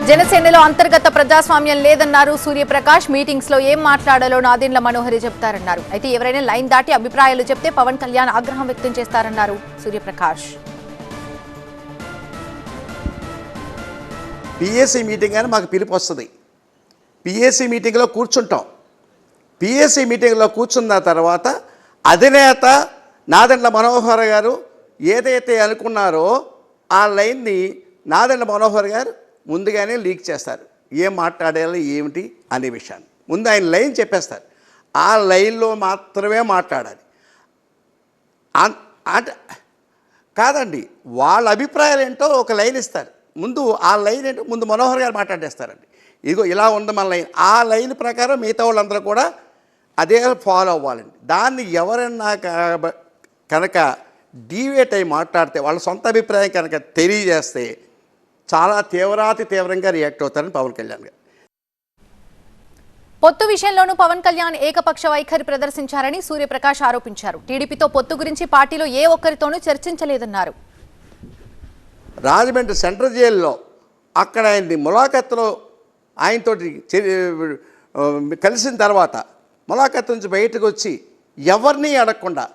జనసేనలో అంతర్గత ప్రజాస్వామ్యం లేదన్నారు సూర్యప్రకాష్. మీటింగ్స్ లో ఏం మాట్లాడాలో నాదెండ్ల మనోహర్ చెప్తారన్నారు. అయితే ఎవరైనా లైన్ దాటి అభిప్రాయాలు చెప్తే పవన్ కళ్యాణ్ ఆగ్రహం వ్యక్తం చేస్తారన్నారు సూర్యప్రకాష్. పిఎస్సి మీటింగ్ అని మాకు పిలుపు వస్తుంది. పిఎస్సి మీటింగ్లో కూర్చుంటాం. పిఎస్సి మీటింగ్లో కూర్చున్న తర్వాత అధినేత నాదెండ్ల మనోహర్ గారు ఏదైతే అనుకున్నారో ఆ లైన్ని నాదెండ్ల మనోహర్ గారు ముందుగానే లీక్ చేస్తారు. ఏం మాట్లాడాలి ఏమిటి అనే విషయాన్ని ముందు ఆయన లైన్ చెప్పేస్తారు. ఆ లైన్లో మాత్రమే మాట్లాడాలి. అంటే కాదండి, వాళ్ళ అభిప్రాయాలు ఏంటో ఒక లైన్ ఇస్తారు. ముందు ఆ లైన్ ఏంటో ముందు మనోహర్ గారు మాట్లాడేస్తారండి. ఇదిగో ఇలా ఉంది మన లైన్. ఆ లైన్ ప్రకారం మిగతా వాళ్ళందరూ కూడా అదే ఫాలో అవ్వాలండి. దాన్ని ఎవరన్నా కనుక డీవియేట్ అయి మాట్లాడితే వాళ్ళ సొంత అభిప్రాయం కనుక తెలియజేస్తే చాలా తీవ్రంగా రియాక్ట్ అవుతారని పవన్ కళ్యాణ్ గారు. పొత్తు విషయంలోనూ పవన్ కళ్యాణ్ ఏకపక్ష వైఖరి ప్రదర్శించారని సూర్యప్రకాష్ ఆరోపించారు. టీడీపీతో పొత్తు గురించి పార్టీలో ఏ ఒక్కరితోనూ చర్చించలేదన్నారు. రాజమండ్రి సెంట్రల్ జైల్లో అక్కడ ఆయన్ని ములాఖత్తులో ఆయనతోటి కలిసిన తర్వాత ములాఖత్తు నుంచి బయటకు వచ్చి ఎవరిని అడగకుండా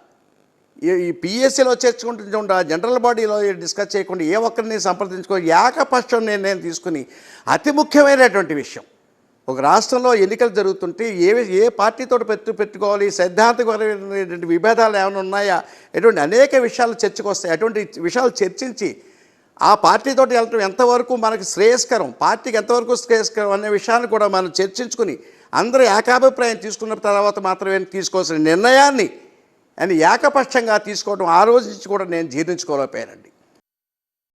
ఈ పిఎస్సీలో చేర్చుకుంటుంటా జనరల్ బాడీలో డిస్కస్ చేయకుండా ఏ ఒక్కరిని సంప్రదించుకో ఏకపక్షం నిర్ణయం తీసుకుని అతి ముఖ్యమైనటువంటి విషయం, ఒక రాష్ట్రంలో ఎన్నికలు జరుగుతుంటే ఏ పార్టీతో పెట్టుకోవాలి, సైద్ధాంతికమైనటువంటి విభేదాలు ఏమైనా ఉన్నాయా, ఎటువంటి అనేక విషయాలు చర్చకు వస్తాయి. అటువంటి విషయాలు చర్చించి ఆ పార్టీతో వెళ్ళటం ఎంతవరకు మనకు శ్రేయస్కరం, పార్టీకి ఎంతవరకు శ్రేయస్కరం అనే విషయాన్ని కూడా మనం చర్చించుకుని అందరూ ఏకాభిప్రాయం తీసుకున్న తర్వాత మాత్రమే తీసుకోవాల్సిన నిర్ణయాన్ని అని ఏకపక్షంగా తీసుకోవడం ఆ రోజు నుంచి కూడా నేను జీర్ణించుకోలేకపోయానండి.